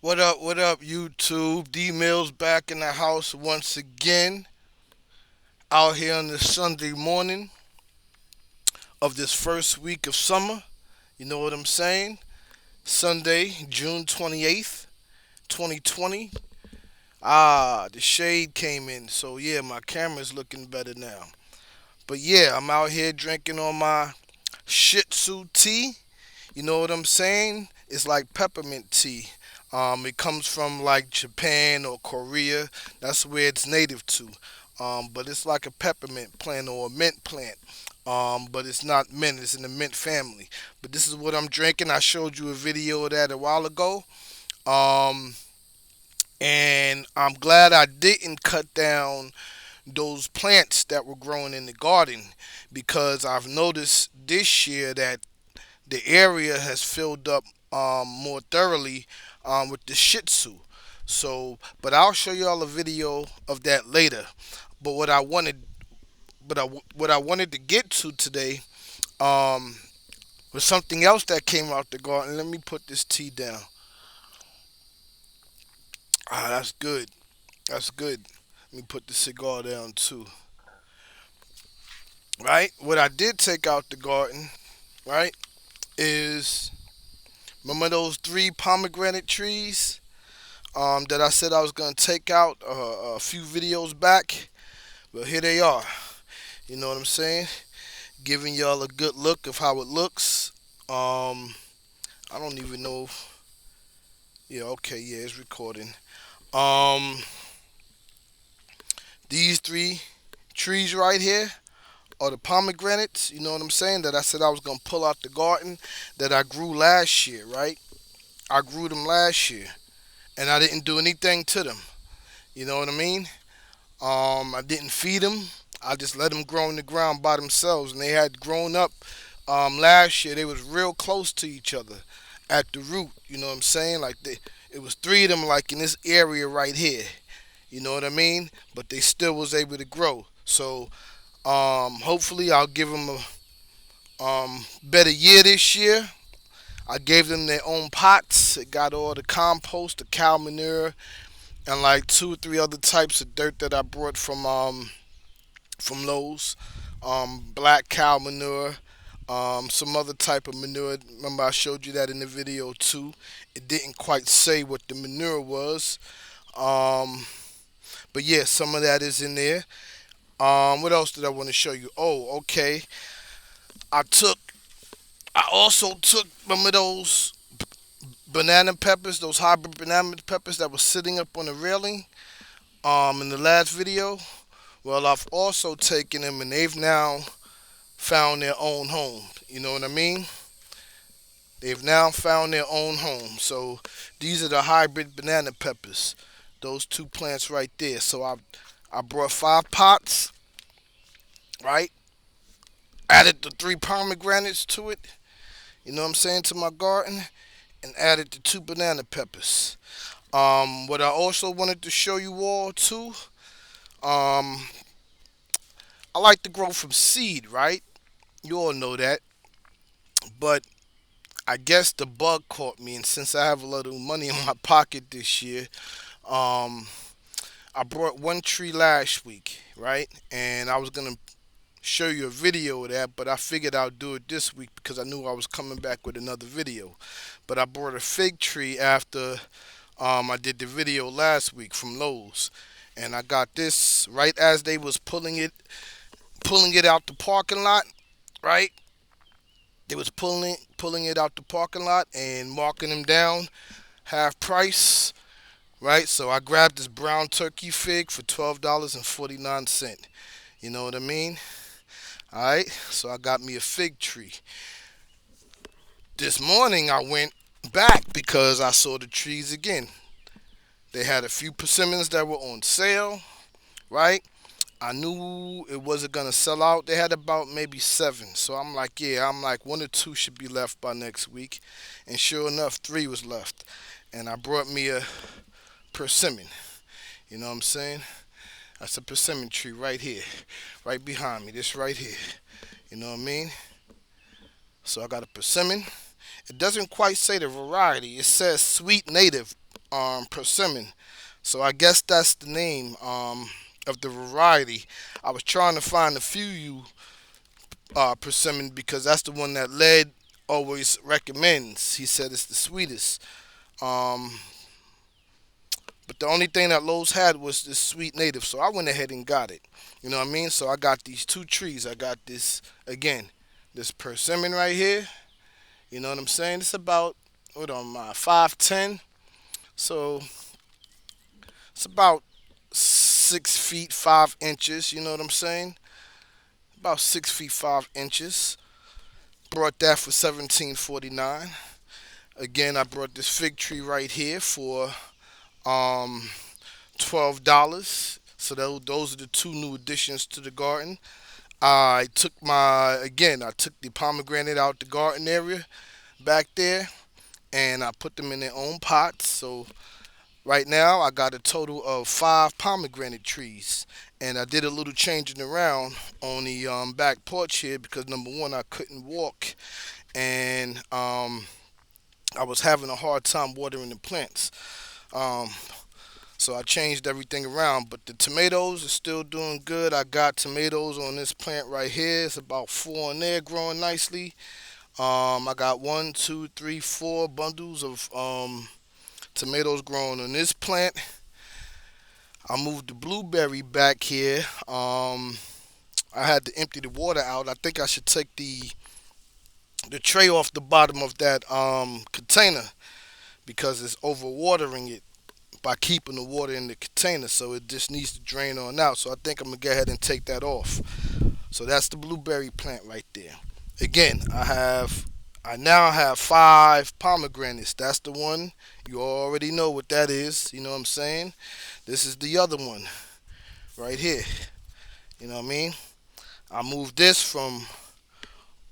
What up, YouTube? D Mills back in the house once again, out here on this Sunday morning of this first week of summer. You know what I'm saying? Sunday, June 28th, 2020. The shade came in, so yeah, my camera's looking better now. But yeah, I'm out here drinking on my Shih Tzu tea. You know what I'm saying? It's like peppermint tea. It comes from like Japan or Korea. That's where it's native to. But it's like a peppermint plant or a mint plant. But it's not mint. It's in the mint family. But this is what I'm drinking. I showed you a video of that a while ago. Um, and I'm glad I didn't cut down those plants that were growing in the garden because I've noticed this year that the area has filled up more thoroughly with the Shih Tzu. So, but I'll show y'all a video of that later. But what I wanted to get to today um, was something else that came out the garden. Let me put this tea down. That's good. That's good. Let me put the cigar down too. Right. What I did take out the garden, right, is remember those three pomegranate trees that I said I was gonna take out a few videos back. Well, here they are. You know what I'm saying? Giving y'all a good look of how it looks. I don't even know. Yeah, okay, yeah, it's recording. Um, these three trees right here are the pomegranates. You know what I'm saying? That I said I was gonna pull out the garden that I grew last year, right? I grew them last year, and I didn't do anything to them. You know what I mean? I didn't feed them. I just let them grow in the ground by themselves, and they had grown up last year. They was real close to each other at the root. You know what I'm saying? It was three of them like in this area right here. You know what I mean? But they still was able to grow. So hopefully I'll give them a better year this year. I gave them their own pots. It got all the compost, the cow manure, and like two or three other types of dirt that I brought from Lowe's. Black cow manure, some other type of manure. Remember, I showed you that in the video too. It didn't quite say what the manure was, um, but yeah, some of that is in there. What else did I want to show you? Oh, okay. I took. I also took some of those banana peppers, those hybrid banana peppers that were sitting up on the railing. In the last video. Well, I've also taken them, and they've now found their own home. You know what I mean? They've now found their own home. So these are the hybrid banana peppers. Those two plants right there. So I brought 5 pots, right? Added the 3 pomegranates to it. You know what I'm saying, to my garden, and added the 2 banana peppers. What I also wanted to show you all too. Um, I like to grow from seed, right? You all know that, but I guess the bug caught me, and since I have a little money in my pocket this year, um, I brought one tree last week, right? And I was gonna show you a video of that, but I figured I'd do it this week because I knew I was coming back with another video. But I brought a fig tree after I did the video last week from Lowe's, and I got this right as they was pulling it out the parking lot, right? They was pulling it out the parking lot and marking them down half price, right? So I grabbed this brown turkey fig for $12.49. You know what I mean? All right. So I got me a fig tree. This morning I went back because I saw the trees again. They had a few persimmons that were on sale, right? I knew it wasn't gonna sell out. They had about maybe 7, so I'm like, yeah, I'm like 1 or 2 should be left by next week, and sure enough, 3 was left, and I brought me a persimmon. You know what I'm saying? That's a persimmon tree right here, right behind me. This right here. You know what I mean? So I got a persimmon. It doesn't quite say the variety. It says sweet native, persimmon. So I guess that's the name of the variety. I was trying to find a few persimmon because that's the one that Led always recommends. He said it's the sweetest. Um, but the only thing that Lowe's had was this sweet native, so I went ahead and got it. You know what I mean? So I got these two trees. I got this again, this persimmon right here. You know what I'm saying? It's about what am I 5'10", so it's about 6 feet 5 inches. You know what I'm saying? About 6 feet 5 inches. Brought that for 17.49. Again, I brought this fig tree right here for um $12. So those are the two new additions to the garden. I took the pomegranate out the garden area back there, and I put them in their own pots. So right now I got a total of 5 pomegranate trees, and I did a little changing around on the back porch here because number one I couldn't walk, and I was having a hard time watering the plants. Um, So I changed everything around, but the tomatoes are still doing good. I got tomatoes on this plant right here. It's about four in there, growing nicely. I got one, two, three, four bundles of tomatoes growing on this plant. I moved the blueberry back here. I had to empty the water out. I think I should take the tray off the bottom of that container because it's overwatering it by keeping the water in the container, so it just needs to drain on out. So I think I'm gonna go ahead and take that off. So that's the blueberry plant right there. Again, I now have 5 pomegranates. That's the one. You already know what that is. You know what I'm saying? This is the other one right here. You know what I mean? I moved this from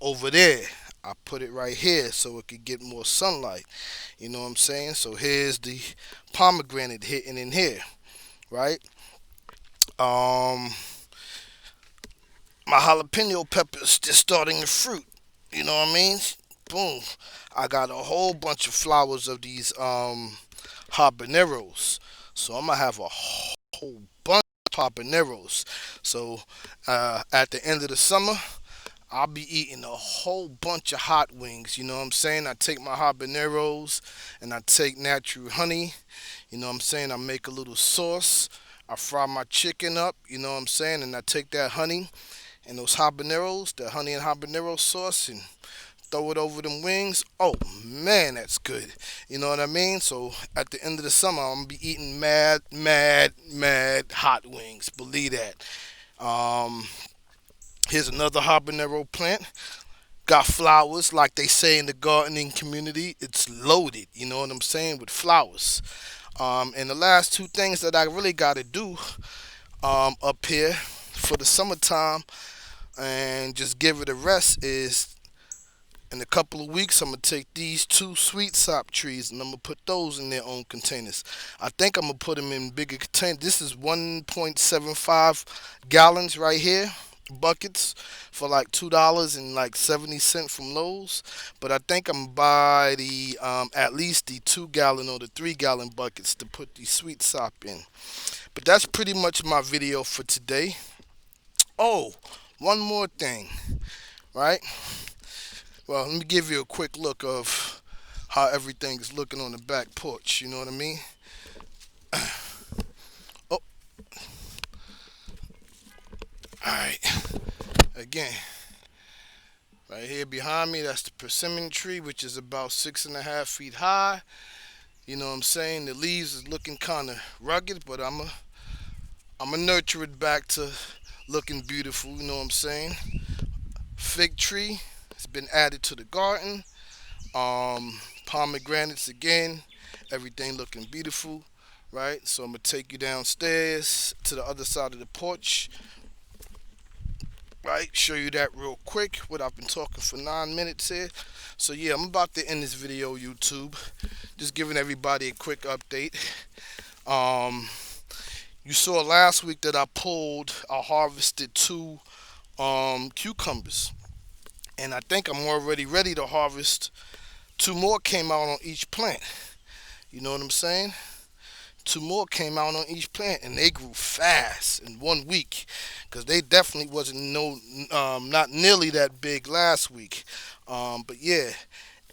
over there. I put it right here so it could get more sunlight. You know what I'm saying? So here's the pomegranate hitting in here, right? Um, my jalapeno peppers just starting to fruit. You know what I mean? Boom. I got a whole bunch of flowers of these habaneros. So I'm gonna have a whole bunch of habaneros. So at the end of the summer, I'll be eating a whole bunch of hot wings. You know what I'm saying? I take my habaneros and I take natural honey. You know what I'm saying? I make a little sauce. I fry my chicken up. You know what I'm saying? And I take that honey and those habaneros, the honey and habanero sauce, and throw it over them wings. Oh man, that's good. You know what I mean? So at the end of the summer, I'm gonna be eating mad, mad, mad hot wings. Believe that. Um, Here's another habanero plant. Got flowers, like they say in the gardening community. It's loaded. You know what I'm saying, with flowers. And the last two things that I really got to do up here for the summertime and just give it a rest is in a couple of weeks I'm gonna take these two sweet sop trees and I'm gonna put those in their own containers. I think I'm gonna put them in bigger containers. This is 1.75 gallons right here, buckets for like $2.70 from Lowe's. But I think I'm gonna buy the at least the 2 gallon or the 3 gallon buckets to put the sweet sop in. But that's pretty much my video for today. Oh, one more thing, right? Well, let me give you a quick look of how everything's looking on the back porch. You know what I mean? Oh, all right. Again, right here behind me, that's the persimmon tree, which is about 6.5 feet high. You know what I'm saying? The leaves is looking kind of rugged, but I'm gonna nurture it back to looking beautiful. You know what I'm saying? Fig tree has been added to the garden. Pomegranates again. Everything looking beautiful, right? So I'm gonna take you downstairs to the other side of the porch, right? Show you that real quick. What I've been talking for 9 minutes here. So yeah, I'm about to end this video, YouTube. Just giving everybody a quick update. Um, you saw last week that I harvested two cucumbers, and I think I'm already ready to harvest two more. Came out on each plant. You know what I'm saying? Two more came out on each plant, and they grew fast in 1 week, because they definitely wasn't not nearly that big last week. But yeah,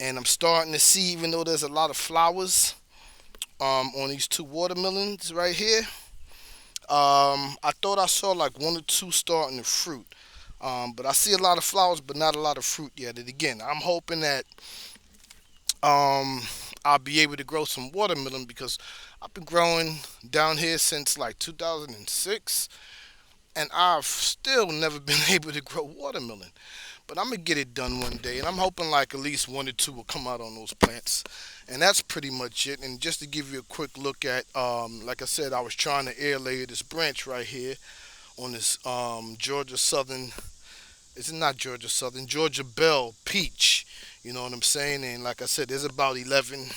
and I'm starting to see, even though there's a lot of flowers on these two watermelons right here. I thought I saw like one or two starting to fruit. But I see a lot of flowers, but not a lot of fruit yet. And again, I'm hoping that um, I'll be able to grow some watermelon, because I've been growing down here since like 2006, and I've still never been able to grow watermelon. But I'm gonna get it done one day, and I'm hoping like at least one or two will come out on those plants. And that's pretty much it. And just to give you a quick look at, like I said, I was trying to air layer this branch right here on this Georgia Southern. It's not Georgia Southern, Georgia Bell peach. You know what I'm saying? And like I said, there's about 11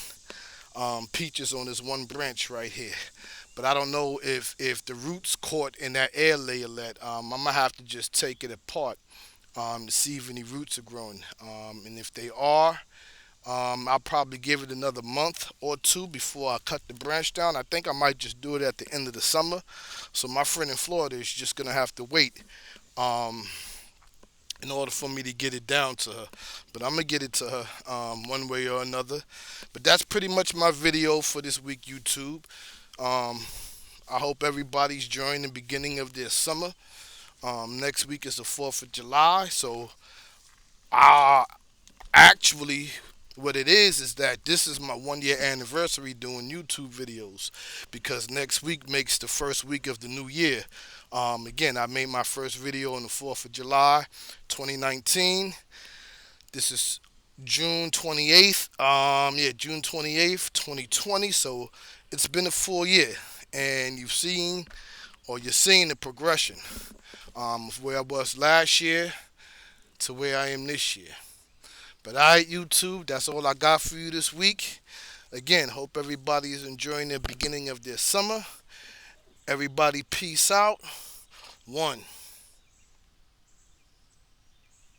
peaches on this one branch right here. But I don't know if the roots caught in that air layer. I'm gonna have to just take it apart to see if any roots are growing. And if they are, I'll probably give it another month or two before I cut the branch down. I think I might just do it at the end of the summer. So my friend in Florida is just gonna have to wait um, in order for me to get it down to her. But I'm gonna get it to her one way or another. But that's pretty much my video for this week, YouTube. Um, I hope everybody's enjoying the beginning of their summer. Next week is the 4th of July, so I actually, what it is that this is my 1 year anniversary doing YouTube videos, because next week makes the first week of the new year. Again, I made my first video on the 4th of July 2019. This is June 28th. Yeah, June 28th, 2020. So it's been a full year, and you're seeing the progression of where I was last year to where I am this year. But alright, YouTube, that's all I got for you this week. Again, hope everybody is enjoying the beginning of their summer. Everybody, peace out. One.